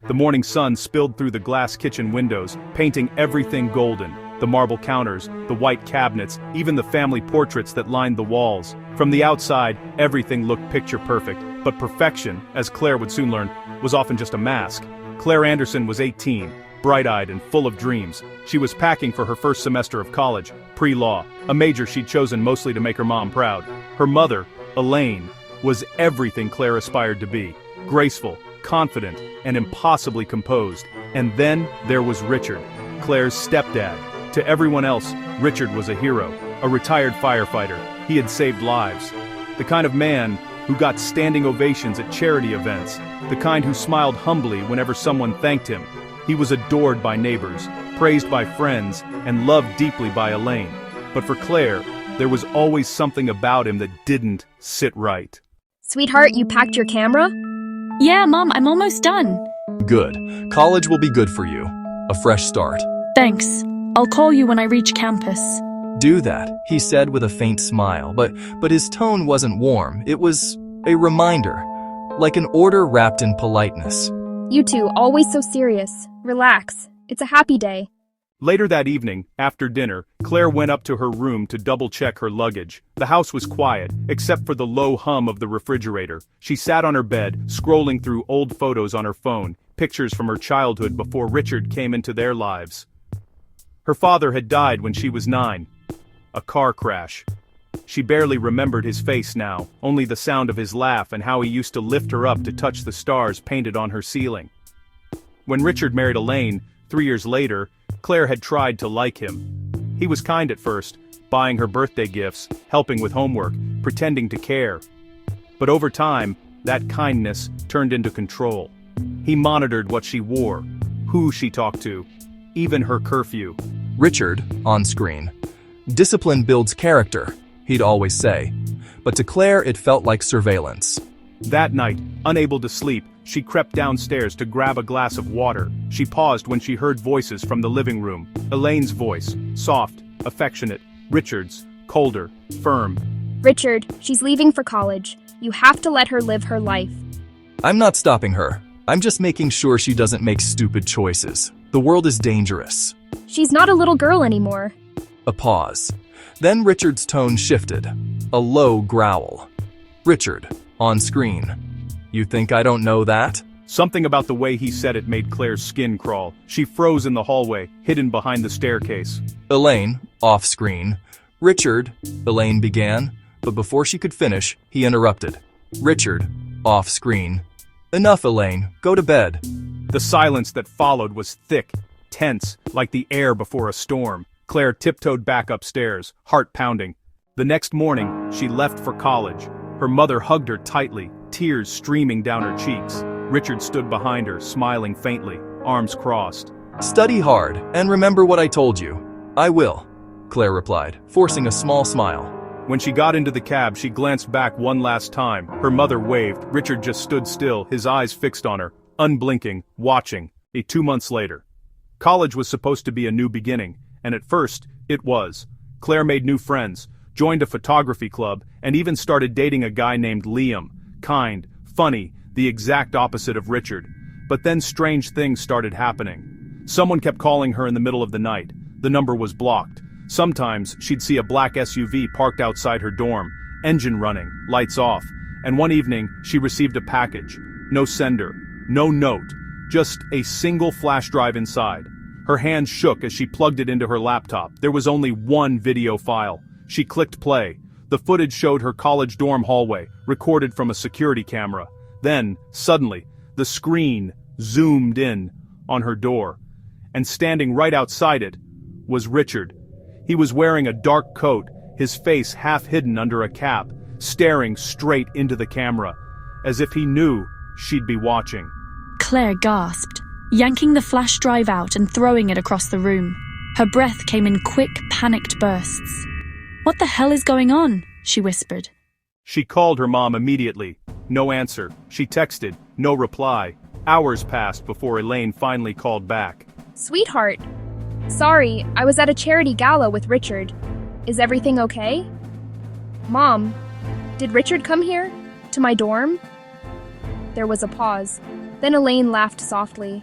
The morning sun spilled through the glass kitchen windows, painting everything golden. The marble counters, the white cabinets, even the family portraits that lined the walls. From the outside, everything looked picture perfect, but perfection, as Claire would soon learn, was often just a mask. Claire Anderson was 18, bright-eyed and full of dreams. She was packing for her first semester of college, pre-law, a major she'd chosen mostly to make her mom proud. Her mother, Elaine, was everything Claire aspired to be. Graceful, confident, and impossibly composed. And then there was Richard, Claire's stepdad. To everyone else, Richard was a hero, a retired firefighter. He had saved lives. The kind of man who got standing ovations at charity events, the kind who smiled humbly whenever someone thanked him. He was adored by neighbors, praised by friends, and loved deeply by Elaine. But for Claire, there was always something about him that didn't sit right. Sweetheart, you packed your camera? Yeah, Mom, I'm almost done. Good. College will be good for you. A fresh start. Thanks. I'll call you when I reach campus. Do that, he said with a faint smile, but his tone wasn't warm. It was a reminder, like an order wrapped in politeness. You two, always so serious. Relax. It's a happy day. Later that evening, after dinner, Claire went up to her room to double-check her luggage. The house was quiet, except for the low hum of the refrigerator. She sat on her bed, scrolling through old photos on her phone, pictures from her childhood before Richard came into their lives. Her father had died when she was 9. A car crash. She barely remembered his face now, only the sound of his laugh and how he used to lift her up to touch the stars painted on her ceiling. When Richard married Elaine, 3 years later, Claire had tried to like him. He was kind at first, buying her birthday gifts, helping with homework, pretending to care. But over time, that kindness turned into control. He monitored what she wore, who she talked to, even her curfew. Richard, on screen. Discipline builds character, he'd always say. But to Claire it felt like surveillance. That night, unable to sleep, she crept downstairs to grab a glass of water. She paused when she heard voices from the living room. Elaine's voice, soft, affectionate. Richard's, colder, firm. Richard, she's leaving for college. You have to let her live her life. I'm not stopping her. I'm just making sure she doesn't make stupid choices. The world is dangerous. She's not a little girl anymore. A pause. Then Richard's tone shifted. A low growl. Richard, on screen. You think I don't know that? Something about the way he said it made Claire's skin crawl. She froze in the hallway, hidden behind the staircase. Elaine, off screen. Richard, Elaine began, but before she could finish, he interrupted. Richard, off screen. Enough, Elaine. Go to bed. The silence that followed was thick, tense, like the air before a storm. Claire tiptoed back upstairs, heart pounding. The next morning, she left for college. Her mother hugged her tightly, tears streaming down her cheeks. Richard stood behind her, smiling faintly, arms crossed. Study hard, and remember what I told you. I will, Claire replied, forcing a small smile. When she got into the cab, she glanced back one last time. Her mother waved. Richard just stood still, his eyes fixed on her, unblinking, watching. 2 months later. College was supposed to be a new beginning, and at first, it was. Claire made new friends, joined a photography club, and even started dating a guy named Liam. Kind, funny, the exact opposite of Richard. But then strange things started happening. Someone kept calling her in the middle of the night. The number was blocked. Sometimes she'd see a black SUV parked outside her dorm, engine running, lights off. And one evening, she received a package. No sender, no note, just a single flash drive inside. Her hands shook as she plugged it into her laptop. There was only one video file. She clicked play. The footage showed her college dorm hallway, recorded from a security camera. Then, suddenly, the screen zoomed in on her door. And standing right outside it was Richard. He was wearing a dark coat, his face half hidden under a cap, staring straight into the camera, as if he knew she'd be watching. Claire gasped, yanking the flash drive out and throwing it across the room. Her breath came in quick, panicked bursts. "What the hell is going on?" she whispered. She called her mom immediately. No answer. She texted. No reply. Hours passed before Elaine finally called back. Sweetheart. Sorry, I was at a charity gala with Richard. Is everything okay? Mom, did Richard come here? To my dorm? There was a pause. Then Elaine laughed softly.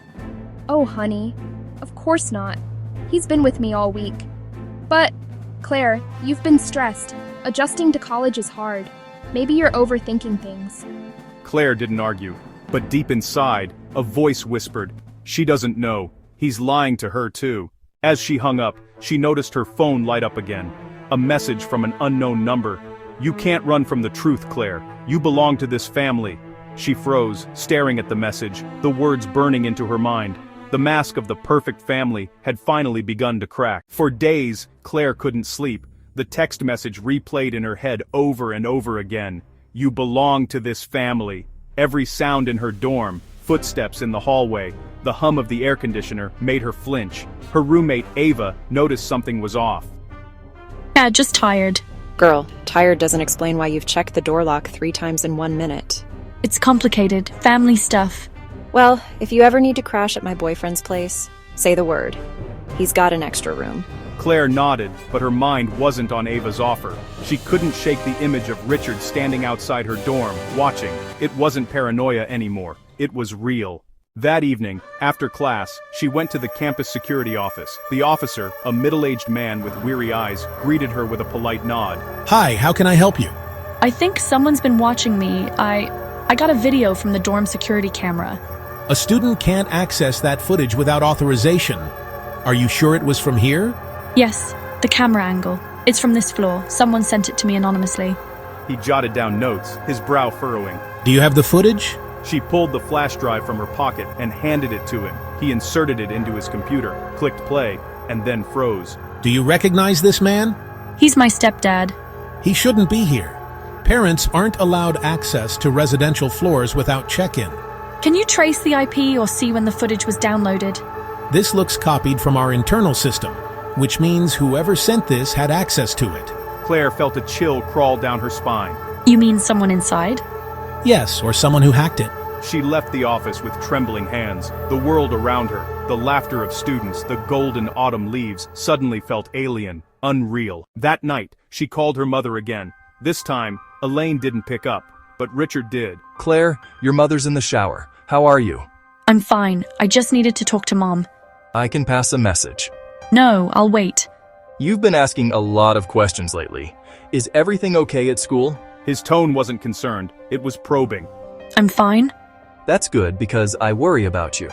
Oh, honey, of course not. He's been with me all week. But, Claire, you've been stressed. Adjusting to college is hard. Maybe you're overthinking things. Claire didn't argue, but deep inside, a voice whispered, "She doesn't know. He's lying to her too." As she hung up, she noticed her phone light up again. A message from an unknown number. "You can't run from the truth, Claire. You belong to this family." She froze, staring at the message, the words burning into her mind. The mask of the perfect family had finally begun to crack. For days, Claire couldn't sleep. The text message replayed in her head over and over again. "You belong to this family." Every sound in her dorm, footsteps in the hallway, the hum of the air conditioner made her flinch. Her roommate, Ava, noticed something was off. Yeah, just tired. Girl, tired doesn't explain why you've checked the door lock 3 times in 1 minute. It's complicated, family stuff. Well, if you ever need to crash at my boyfriend's place, say the word. He's got an extra room. Claire nodded, but her mind wasn't on Ava's offer. She couldn't shake the image of Richard standing outside her dorm, watching. It wasn't paranoia anymore. It was real. That evening, after class, she went to the campus security office. The officer, a middle-aged man with weary eyes, greeted her with a polite nod. Hi, how can I help you? I think someone's been watching me. I got a video from the dorm security camera. A student can't access that footage without authorization. Are you sure it was from here? Yes, the camera angle. It's from this floor. Someone sent it to me anonymously. He jotted down notes, his brow furrowing. Do you have the footage? She pulled the flash drive from her pocket and handed it to him. He inserted it into his computer, clicked play, and then froze. Do you recognize this man? He's my stepdad. He shouldn't be here. Parents aren't allowed access to residential floors without check-in. Can you trace the IP or see when the footage was downloaded? This looks copied from our internal system, which means whoever sent this had access to it. Claire felt a chill crawl down her spine. You mean someone inside? Yes, or someone who hacked it. She left the office with trembling hands. The world around her, the laughter of students, the golden autumn leaves, suddenly felt alien, unreal. That night, she called her mother again. This time, Elaine didn't pick up, but Richard did. Claire, your mother's in the shower. How are you? I'm fine. I just needed to talk to Mom. I can pass a message. No, I'll wait. You've been asking a lot of questions lately. Is everything okay at school? His tone wasn't concerned, it was probing. I'm fine. That's good because I worry about you.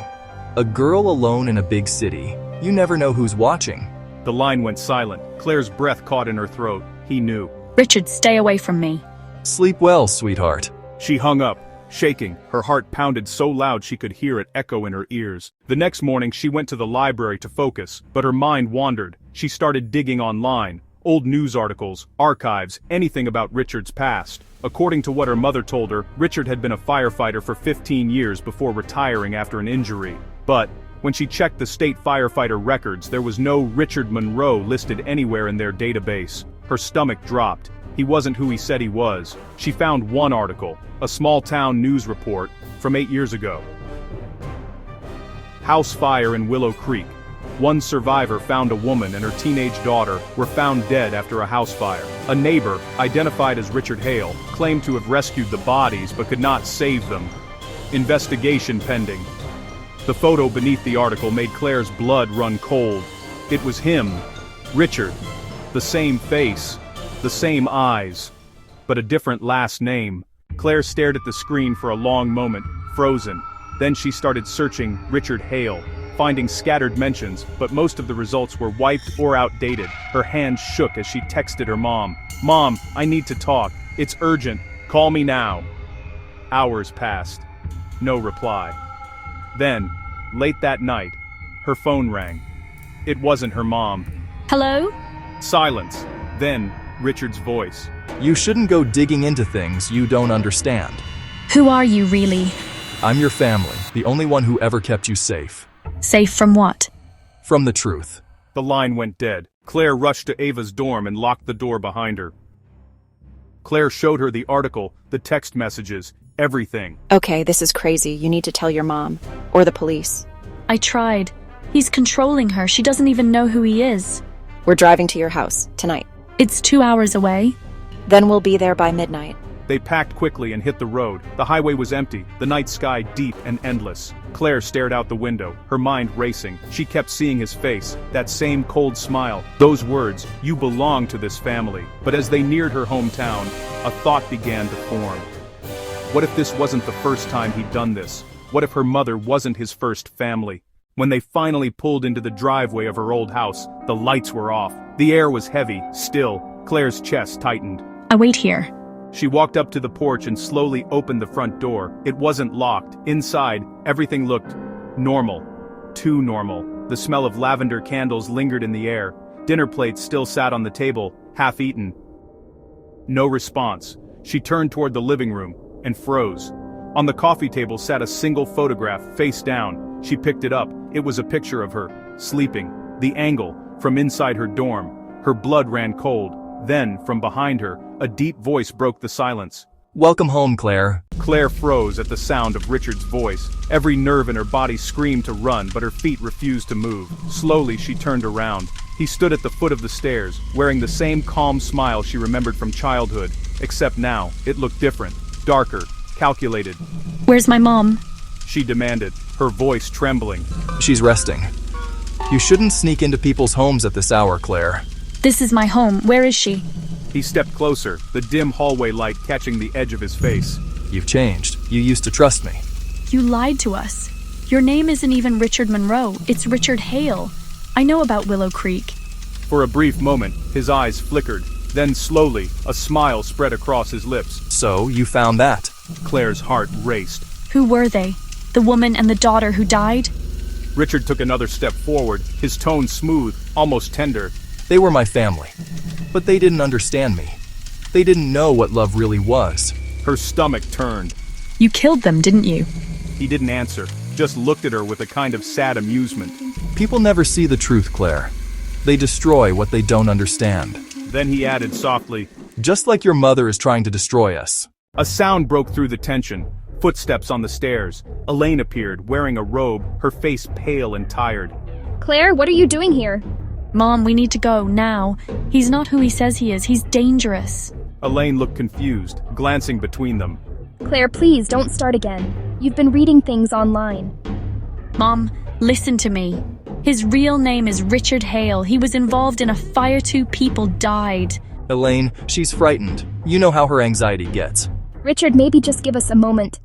A girl alone in a big city, you never know who's watching. The line went silent. Claire's breath caught in her throat. He knew. Richard, stay away from me. Sleep well, sweetheart. She hung up, shaking. Her heart pounded so loud she could hear it echo in her ears. The next morning she went to the library to focus, but her mind wandered. She started digging online. Old news articles, archives, anything about Richard's past. According to what her mother told her, Richard had been a firefighter for 15 years before retiring after an injury. But when she checked the state firefighter records, there was no Richard Monroe listed anywhere in their database. Her stomach dropped. He wasn't who he said he was. She found one article, a small-town news report from 8 years ago. House fire in Willow Creek. One survivor found a woman and her teenage daughter were found dead after a house fire. A neighbor, identified as Richard Hale, claimed to have rescued the bodies but could not save them. Investigation pending. The photo beneath the article made Claire's blood run cold. It was him, Richard. The same face, the same eyes, but a different last name. Claire stared at the screen for a long moment, frozen. Then she started searching Richard Hale, finding scattered mentions, but most of the results were wiped or outdated. Her hands shook as she texted her mom. "Mom, I need to talk. It's urgent. Call me now." Hours passed. No reply. Then, late that night, her phone rang. It wasn't her mom. Hello? Silence. Then, Richard's voice. You shouldn't go digging into things you don't understand. Who are you, really? I'm your family, the only one who ever kept you safe. Safe from what? From the truth. The line went dead. Claire rushed to Ava's dorm and locked the door behind her. Claire showed her the article, the text messages, everything. Okay, this is crazy. You need to tell your mom. Or the police. I tried. He's controlling her. She doesn't even know who he is. We're driving to your house, tonight. It's 2 hours away. Then we'll be there by midnight. They packed quickly and hit the road. The highway was empty, the night sky deep and endless. Claire stared out the window, her mind racing. She kept seeing his face, that same cold smile, those words, "You belong to this family." But as they neared her hometown, a thought began to form. What if this wasn't the first time he'd done this? What if her mother wasn't his first family? When they finally pulled into the driveway of her old house, the lights were off. The air was heavy, still. Claire's chest tightened. I wait here. She walked up to the porch and slowly opened the front door. It wasn't locked. Inside, everything looked normal. Too normal. The smell of lavender candles lingered in the air. Dinner plates still sat on the table, half eaten. No response. She turned toward the living room and froze. On the coffee table sat a single photograph, face down. She picked it up. It was a picture of her, sleeping. The angle, from inside her dorm. Her blood ran cold. Then, from behind her, a deep voice broke the silence. Welcome home, Claire. Claire froze at the sound of Richard's voice. Every nerve in her body screamed to run, but her feet refused to move. Slowly, she turned around. He stood at the foot of the stairs, wearing the same calm smile she remembered from childhood, except now, it looked different, darker, calculated. Where's my mom? She demanded, her voice trembling. She's resting. You shouldn't sneak into people's homes at this hour, Claire. This is my home. Where is she? He stepped closer, the dim hallway light catching the edge of his face. You've changed. You used to trust me. You lied to us. Your name isn't even Richard Monroe. It's Richard Hale. I know about Willow Creek. For a brief moment, his eyes flickered. Then slowly, a smile spread across his lips. So, you found that. Claire's heart raced. Who were they? The woman and the daughter who died? Richard took another step forward, his tone smooth, almost tender. They were my family. But they didn't understand me. They didn't know what love really was. Her stomach turned. You killed them, didn't you? He didn't answer, just looked at her with a kind of sad amusement. People never see the truth, Claire. They destroy what they don't understand. Then he added softly, Just like your mother is trying to destroy us. A sound broke through the tension. Footsteps on the stairs. Elaine appeared, wearing a robe, her face pale and tired. Claire, what are you doing here? Mom, we need to go, now. He's not who he says he is. He's dangerous. Elaine looked confused, glancing between them. Claire, please, don't start again. You've been reading things online. Mom, listen to me. His real name is Richard Hale. He was involved in a fire. 2 people died. Elaine, she's frightened. You know how her anxiety gets. Richard, maybe just give us a moment.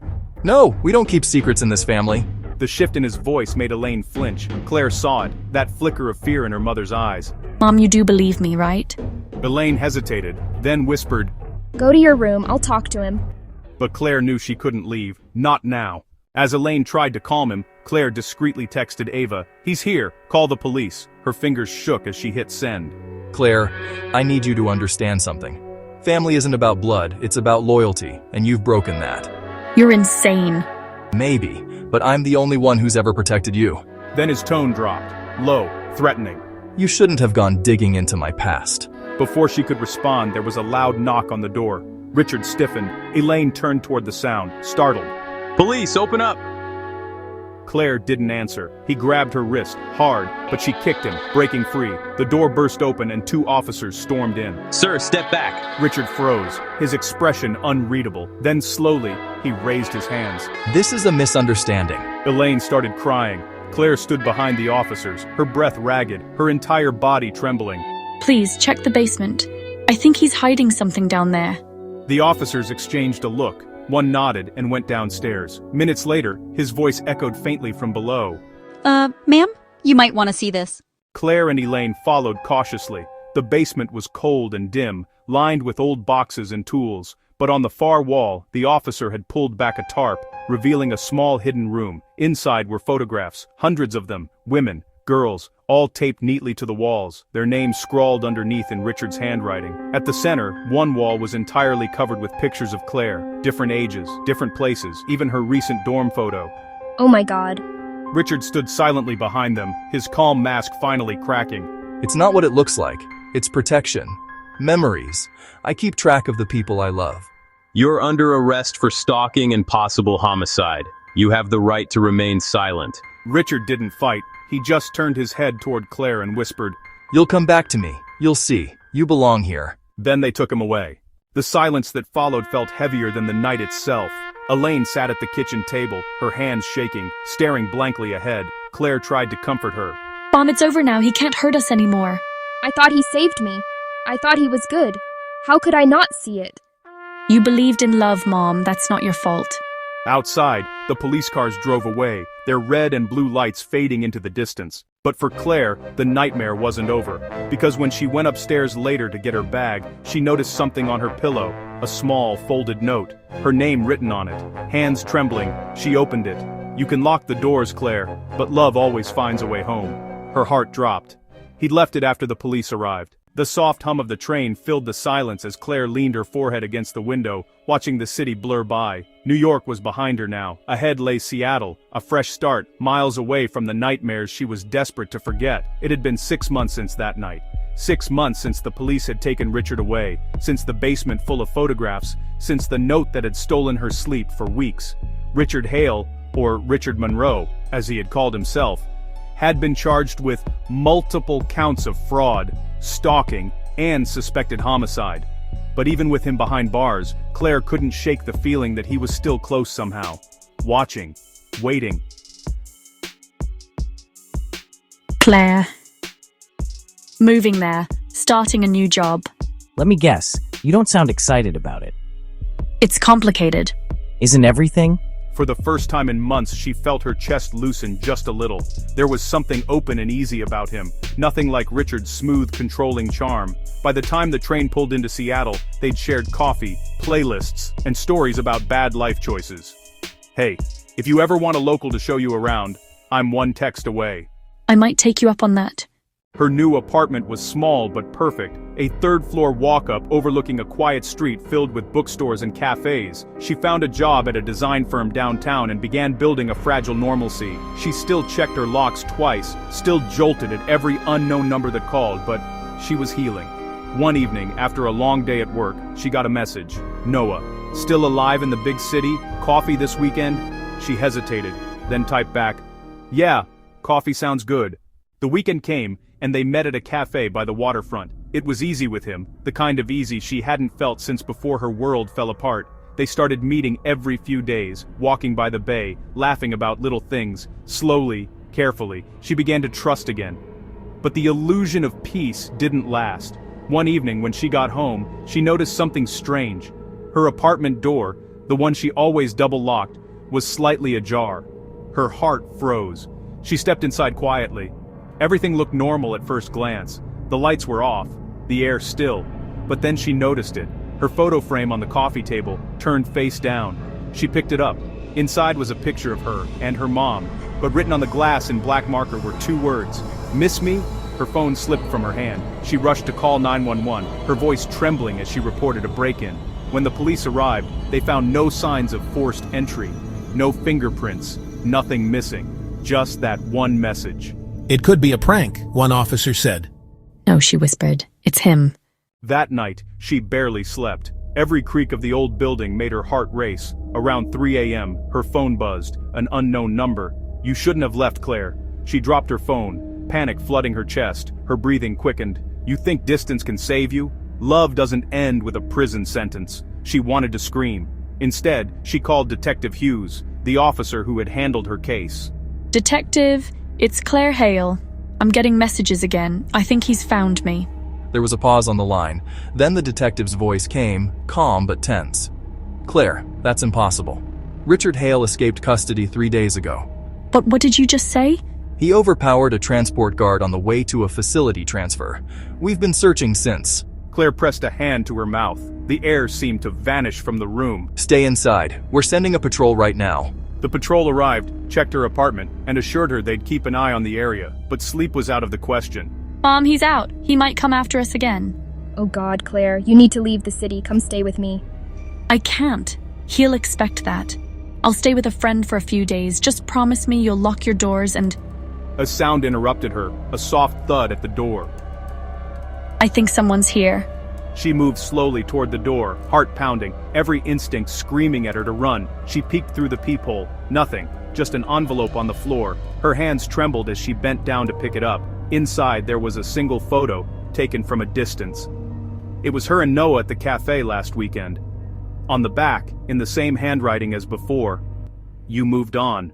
No, we don't keep secrets in this family. The shift in his voice made Elaine flinch. Claire saw it, that flicker of fear in her mother's eyes. Mom, you do believe me, right? Elaine hesitated, then whispered, Go to your room, I'll talk to him. but Claire knew she couldn't leave, not now. As Elaine tried to calm him, Claire discreetly texted Ava, He's here, call the police. Her fingers shook as she hit send. Claire, I need you to understand something. Family isn't about blood, it's about loyalty, and you've broken that. You're insane. Maybe, but I'm the only one who's ever protected you. Then his tone dropped, low, threatening. You shouldn't have gone digging into my past. Before she could respond, there was a loud knock on the door. Richard stiffened. Elaine turned toward the sound, startled. Police, open up! Claire didn't answer. He grabbed her wrist, hard, but she kicked him, breaking free. The door burst open and 2 officers stormed in. Sir, step back. Richard froze, his expression unreadable. Then slowly, he raised his hands. This is a misunderstanding. Elaine started crying. Claire stood behind the officers, her breath ragged, her entire body trembling. Please, check the basement. I think he's hiding something down there. The officers exchanged a look. One nodded and went downstairs. Minutes later, his voice echoed faintly from below. Ma'am, you might want to see this. Claire and Elaine followed cautiously. The basement was cold and dim, lined with old boxes and tools. But on the far wall, the officer had pulled back a tarp, revealing a small hidden room. Inside were photographs, hundreds of them, women, girls, all taped neatly to the walls, their names scrawled underneath in Richard's handwriting. At the center, one wall was entirely covered with pictures of Claire, different ages, different places, even her recent dorm photo. Oh my God. Richard stood silently behind them, his calm mask finally cracking. It's not what it looks like. It's protection. Memories. I keep track of the people I love. You're under arrest for stalking and possible homicide. You have the right to remain silent. Richard didn't fight. He just turned his head toward Claire and whispered, You'll come back to me. You'll see. You belong here. Then they took him away. The silence that followed felt heavier than the night itself. Elaine sat at the kitchen table, her hands shaking, staring blankly ahead. Claire tried to comfort her. Mom, it's over now. He can't hurt us anymore. I thought he saved me. I thought he was good. How could I not see it? You believed in love, Mom. That's not your fault. Outside, the police cars drove away, their red and blue lights fading into the distance. But for Claire, the nightmare wasn't over, because when she went upstairs later to get her bag, she noticed something on her pillow, a small, folded note, her name written on it. Hands trembling, she opened it. "You can lock the doors, Claire, but love always finds a way home." Her heart dropped. He'd left it after the police arrived. The soft hum of the train filled the silence as Claire leaned her forehead against the window, watching the city blur by. New York was behind her now. Ahead lay Seattle, a fresh start, miles away from the nightmares she was desperate to forget. It had been 6 months since that night. 6 months since the police had taken Richard away, since the basement full of photographs, since the note that had stolen her sleep for weeks. Richard Hale, or Richard Monroe, as he had called himself, had been charged with multiple counts of fraud, stalking, and suspected homicide. But even with him behind bars, Claire couldn't shake the feeling that he was still close somehow. Watching. Waiting. Claire. Moving there. Starting a new job. Let me guess, you don't sound excited about it. It's complicated. Isn't everything? For the first time in months, she felt her chest loosen just a little. There was something open and easy about him, nothing like Richard's smooth, controlling charm. By the time the train pulled into Seattle, they'd shared coffee, playlists, and stories about bad life choices. "Hey, if you ever want a local to show you around, I'm one text away." I might take you up on that. Her new apartment was small but perfect, a third-floor walk-up overlooking a quiet street filled with bookstores and cafes. She found a job at a design firm downtown and began building a fragile normalcy. She still checked her locks twice, still jolted at every unknown number that called, but she was healing. One evening, after a long day at work, she got a message. "Noah, still alive in the big city? Coffee this weekend?" She hesitated, then typed back, "Yeah, coffee sounds good." The weekend came, and they met at a cafe by the waterfront. It was easy with him, the kind of easy she hadn't felt since before her world fell apart. They started meeting every few days, walking by the bay, laughing about little things. Slowly, carefully, she began to trust again. But the illusion of peace didn't last. One evening when she got home, she noticed something strange. Her apartment door, the one she always double-locked, was slightly ajar. Her heart froze. She stepped inside quietly. Everything looked normal at first glance. The lights were off, the air still. But then she noticed it. Her photo frame on the coffee table, turned face down. She picked it up. Inside was a picture of her and her mom, but written on the glass in black marker were 2 words. "Miss me?" Her phone slipped from her hand. She rushed to call 911, her voice trembling as she reported a break-in. When the police arrived, they found no signs of forced entry. No fingerprints, nothing missing. Just that one message. It could be a prank, one officer said. No, she whispered. It's him. That night, she barely slept. Every creak of the old building made her heart race. Around 3 a.m., her phone buzzed, an unknown number. "You shouldn't have left, Claire." She dropped her phone, panic flooding her chest, her breathing quickened. "You think distance can save you? Love doesn't end with a prison sentence." She wanted to scream. Instead, she called Detective Hughes, the officer who had handled her case. Detective, it's Claire Hale. I'm getting messages again. I think he's found me. There was a pause on the line. Then the detective's voice came, calm but tense. "Claire, that's impossible. Richard Hale escaped custody 3 days ago." But what did you just say? "He overpowered a transport guard on the way to a facility transfer. We've been searching since." Claire pressed a hand to her mouth. The air seemed to vanish from the room. "Stay inside. We're sending a patrol right now." The patrol arrived, checked her apartment, and assured her they'd keep an eye on the area, but sleep was out of the question. Mom, he's out. He might come after us again. Oh God, Claire, you need to leave the city. Come stay with me. I can't. He'll expect that. I'll stay with a friend for a few days. Just promise me you'll lock your doors and... A sound interrupted her, a soft thud at the door. I think someone's here. She moved slowly toward the door, heart pounding, every instinct screaming at her to run. She peeked through the peephole. Nothing, just an envelope on the floor. Her hands trembled as she bent down to pick it up. Inside there was a single photo, taken from a distance. It was her and Noah at the cafe last weekend. On the back, in the same handwriting as before, "You moved on.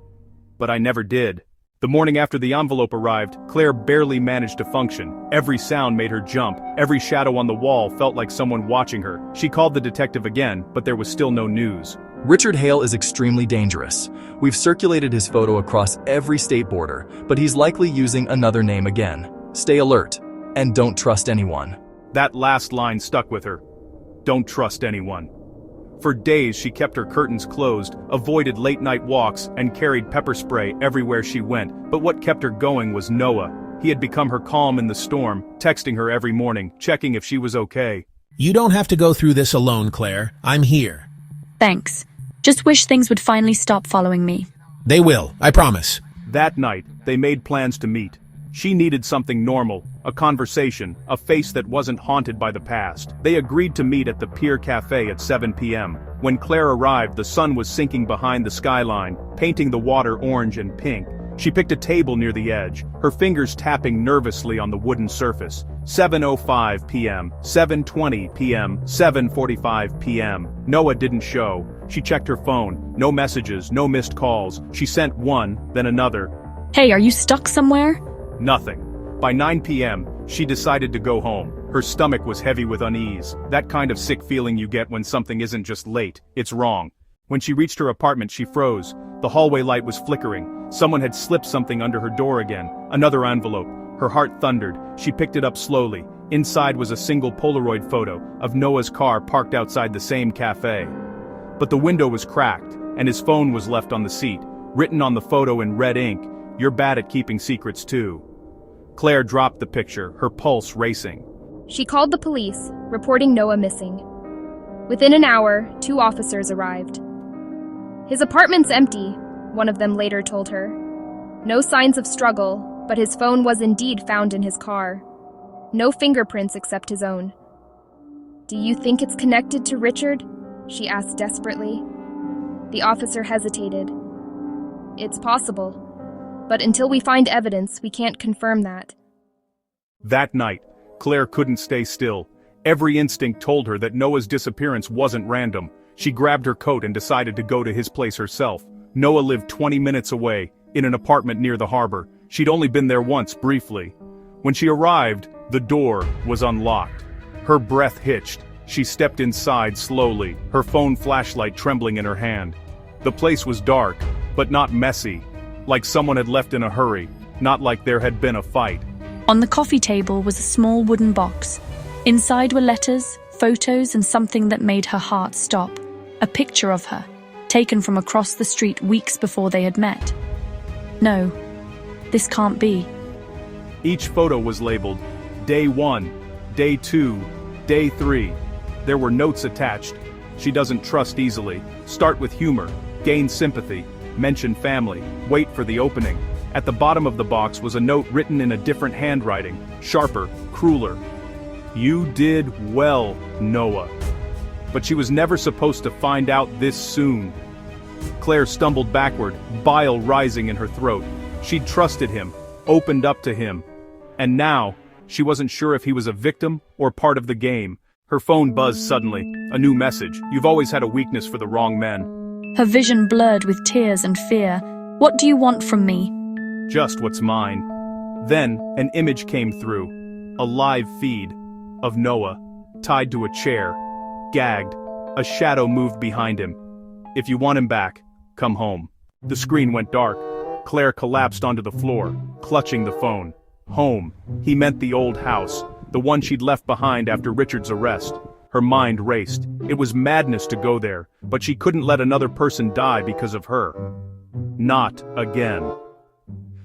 But I never did." The morning after the envelope arrived, Claire barely managed to function. Every sound made her jump. Every shadow on the wall felt like someone watching her. She called the detective again, but there was still no news. Richard Hale is extremely dangerous. We've circulated his photo across every state border, but he's likely using another name again. Stay alert, and don't trust anyone. That last line stuck with her. Don't trust anyone. For days she kept her curtains closed, avoided late-night walks, and carried pepper spray everywhere she went. But what kept her going was Noah. He had become her calm in the storm, texting her every morning, checking if she was okay. You don't have to go through this alone, Claire. I'm here. Thanks. Just wish things would finally stop following me. They will, I promise. That night, they made plans to meet. She needed something normal, a conversation, a face that wasn't haunted by the past. They agreed to meet at the Pier Cafe at 7 p.m. When Claire arrived, the sun was sinking behind the skyline, painting the water orange and pink. She picked a table near the edge, her fingers tapping nervously on the wooden surface. 7:05 p.m., 7:20 p.m., 7:45 p.m. Noah didn't show. She checked her phone. No messages, no missed calls. She sent one, then another. Hey, are you stuck somewhere? Nothing. By 9 p.m., she decided to go home. Her stomach was heavy with unease, that kind of sick feeling you get when something isn't just late, it's wrong. When she reached her apartment, she froze. The hallway light was flickering. Someone had slipped something under her door again, another envelope. Her heart thundered. She picked it up slowly. Inside was a single Polaroid photo of Noah's car parked outside the same cafe. But the window was cracked, and his phone was left on the seat. Written on the photo in red ink, "You're bad at keeping secrets too." Claire dropped the picture, her pulse racing. She called the police, reporting Noah missing. Within an hour, 2 officers arrived. His apartment's empty, one of them later told her. No signs of struggle, but his phone was indeed found in his car. No fingerprints except his own. "Do you think it's connected to Richard?" she asked desperately. The officer hesitated. "It's possible. But until we find evidence, we can't confirm that." That night, Claire couldn't stay still. Every instinct told her that Noah's disappearance wasn't random. She grabbed her coat and decided to go to his place herself. Noah lived 20 minutes away, in an apartment near the harbor. She'd only been there once, briefly. When she arrived, the door was unlocked. Her breath hitched. She stepped inside slowly, her phone flashlight trembling in her hand. The place was dark, but not messy. Like someone had left in a hurry, not like there had been a fight. On the coffee table was a small wooden box. Inside were letters, photos, and something that made her heart stop. A picture of her, taken from across the street weeks before they had met. No, this can't be. Each photo was labeled Day 1, Day 2, Day 3. There were notes attached. She doesn't trust easily. Start with humor. Gain sympathy. Mention family. Wait for the opening. At the bottom of the box was a note written in a different handwriting. Sharper, crueler. "You did well, Noah." But she was never supposed to find out this soon. Claire stumbled backward, bile rising in her throat. She'd trusted him, opened up to him. And now, she wasn't sure if he was a victim or part of the game. Her phone buzzed suddenly. A new message. "You've always had a weakness for the wrong men." Her vision blurred with tears and fear. "What do you want from me?" "Just what's mine." Then, an image came through. A live feed of Noah, tied to a chair, gagged. A shadow moved behind him. "If you want him back, come home." The screen went dark. Claire collapsed onto the floor, clutching the phone. Home. He meant the old house, the one she'd left behind after Richard's arrest. Her mind raced. It was madness to go there, but she couldn't let another person die because of her. Not again.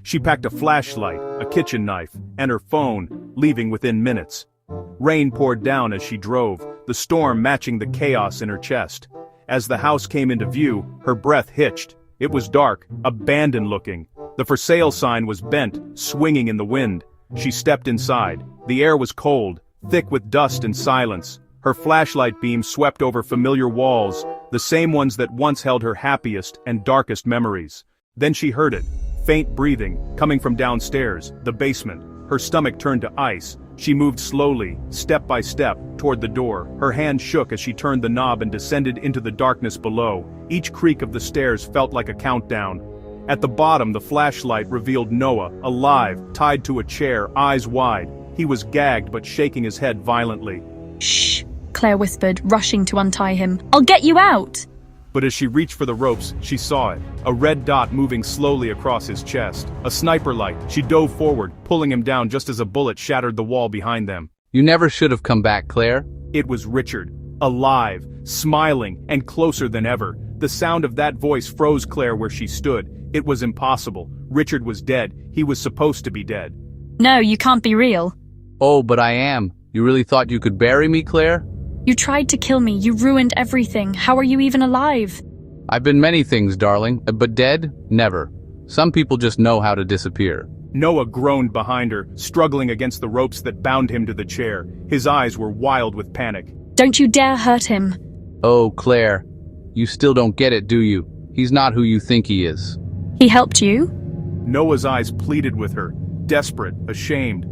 She packed a flashlight, a kitchen knife, and her phone, leaving within minutes. Rain poured down as she drove, the storm matching the chaos in her chest. As the house came into view, her breath hitched. It was dark, abandoned-looking. The for sale sign was bent, swinging in the wind. She stepped inside. The air was cold, thick with dust and silence. Her flashlight beam swept over familiar walls, the same ones that once held her happiest and darkest memories. Then she heard it. Faint breathing, coming from downstairs, the basement. Her stomach turned to ice. She moved slowly, step by step, toward the door. Her hand shook as she turned the knob and descended into the darkness below. Each creak of the stairs felt like a countdown. At the bottom, the flashlight revealed Noah, alive, tied to a chair, eyes wide. He was gagged but shaking his head violently. Shh, Claire whispered, rushing to untie him. I'll get you out! But as she reached for the ropes, she saw it. A red dot moving slowly across his chest. A sniper light. She dove forward, pulling him down just as a bullet shattered the wall behind them. You never should have come back, Claire. It was Richard. Alive, smiling, and closer than ever. The sound of that voice froze Claire where she stood. It was impossible. Richard was dead. He was supposed to be dead. No, you can't be real. Oh, but I am. You really thought you could bury me, Claire? You tried to kill me. You ruined everything. How are you even alive? I've been many things, darling, but dead? Never. Some people just know how to disappear. Noah groaned behind her, struggling against the ropes that bound him to the chair. His eyes were wild with panic. Don't you dare hurt him. Oh, Claire. You still don't get it, do you? He's not who you think he is. He helped you? Noah's eyes pleaded with her, desperate, ashamed.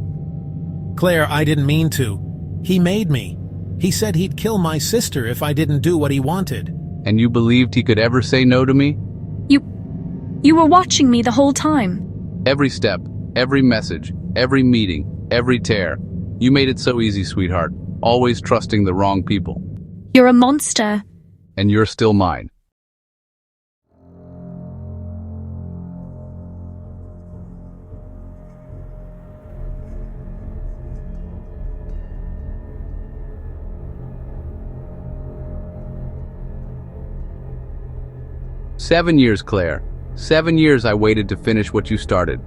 Claire, I didn't mean to. He made me. He said he'd kill my sister if I didn't do what he wanted. And you believed he could ever say no to me? You were watching me the whole time. Every step, every message, every meeting, every tear. You made it so easy, sweetheart. Always trusting the wrong people. You're a monster. And you're still mine. "7 years, Claire. 7 years I waited to finish what you started.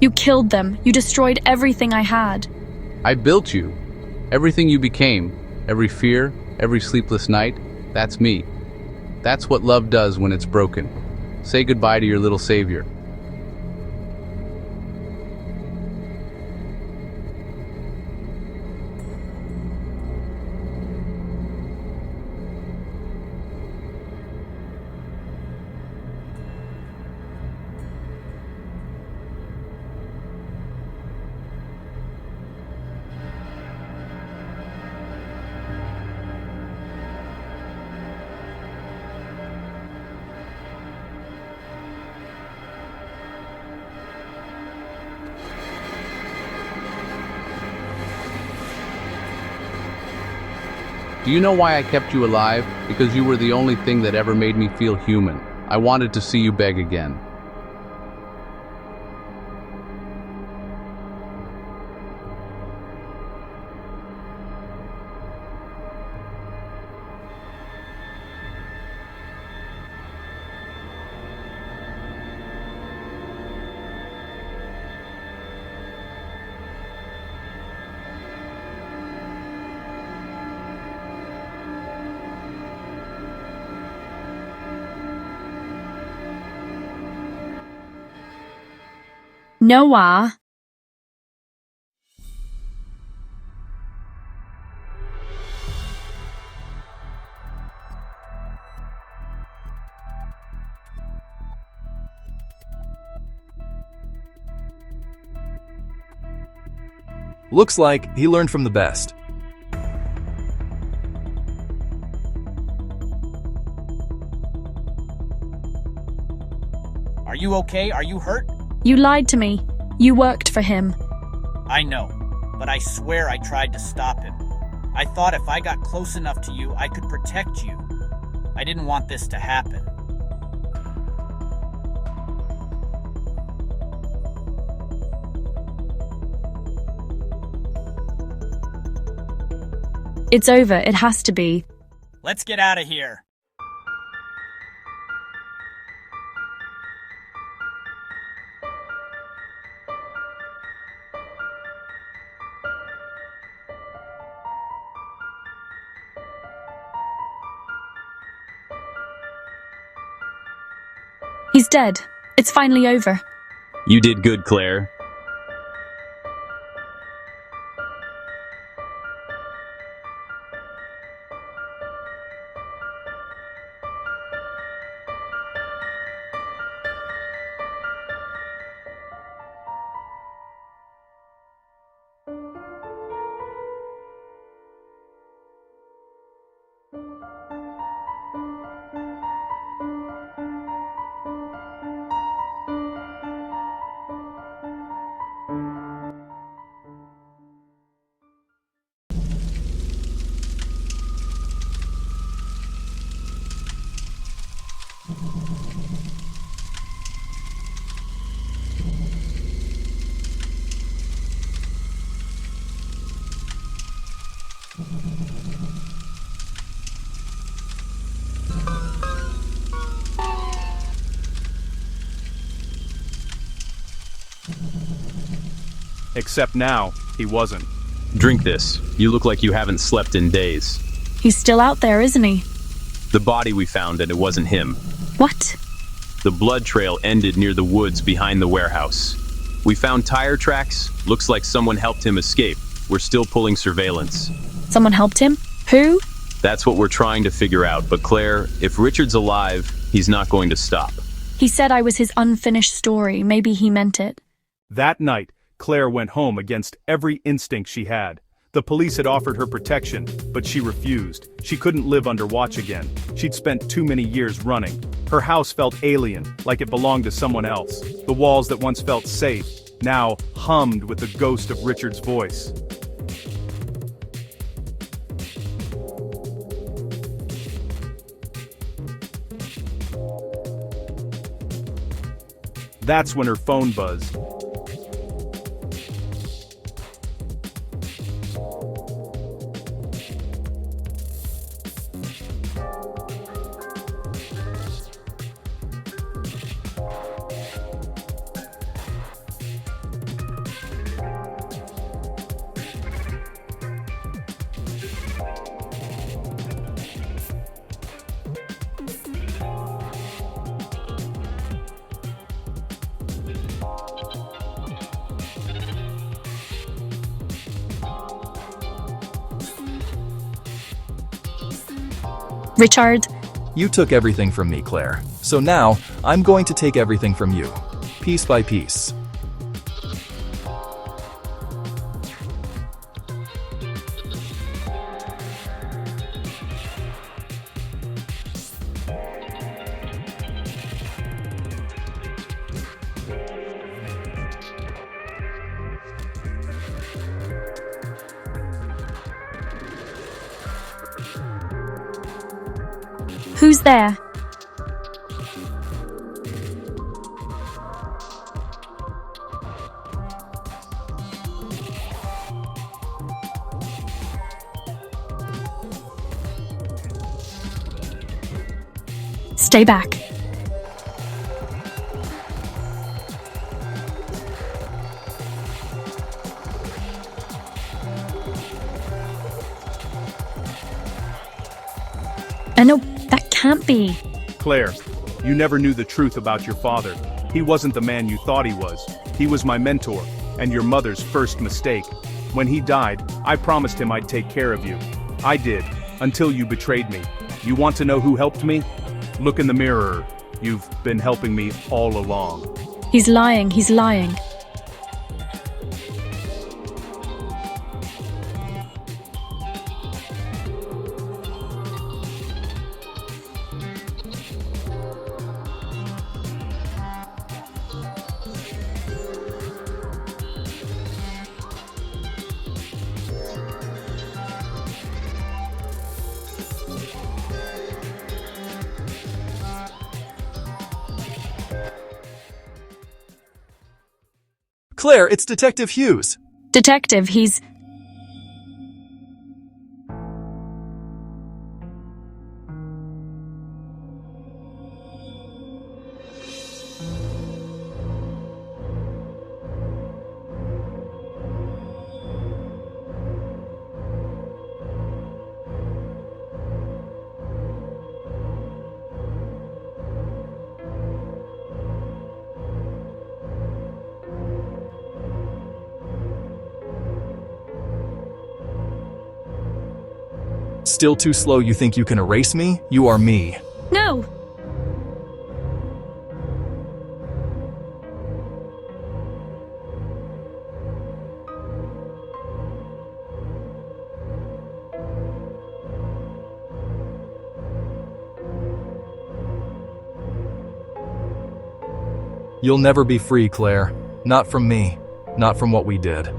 You killed them. You destroyed everything I had. I built you. Everything you became, every fear, every sleepless night, that's me. That's what love does when it's broken. Say goodbye to your little savior." Do you know why I kept you alive? Because you were the only thing that ever made me feel human. I wanted to see you beg again. Noah. Looks like he learned from the best. Are you okay? Are you hurt? You lied to me. You worked for him. I know, but I swear I tried to stop him. I thought if I got close enough to you, I could protect you. I didn't want this to happen. It's over. It has to be. Let's get out of here. He's dead. It's finally over. You did good, Claire. Except now, he wasn't. Drink this. You look like you haven't slept in days. He's still out there, isn't he? The body we found, and it wasn't him. What? The blood trail ended near the woods behind the warehouse. We found tire tracks. Looks like someone helped him escape. We're still pulling surveillance. Someone helped him? Who? That's what we're trying to figure out. But Claire, if Richard's alive, he's not going to stop. He said I was his unfinished story. Maybe he meant it. That night, Claire went home against every instinct she had. The police had offered her protection, but she refused. She couldn't live under watch again. She'd spent too many years running. Her house felt alien, like it belonged to someone else. The walls that once felt safe, now hummed with the ghost of Richard's voice. That's when her phone buzzed. Richard? You took everything from me, Claire. So now, I'm going to take everything from you. Piece by piece. Who's there? Stay back. No, that can't be. Claire, you never knew the truth about your father. He wasn't the man you thought he was. He was my mentor, and your mother's first mistake. When he died, I promised him I'd take care of you. I did, until you betrayed me. You want to know who helped me? Look in the mirror. You've been helping me all along. He's lying, he's lying. Claire, it's Detective Hughes. Detective, he's... Still too slow, you think you can erase me? You are me. No! You'll never be free, Claire. Not from me. Not from what we did.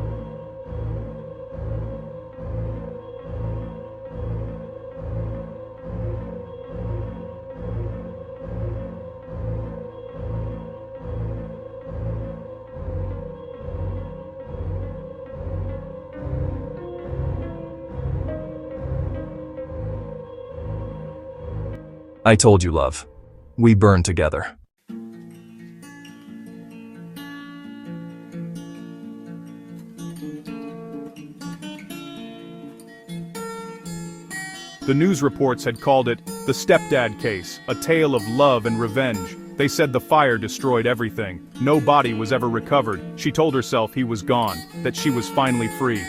I told you, love. We burn together. The news reports had called it the Stepdad case, a tale of love and revenge. They said the fire destroyed everything. No body was ever recovered. She told herself he was gone, that she was finally free.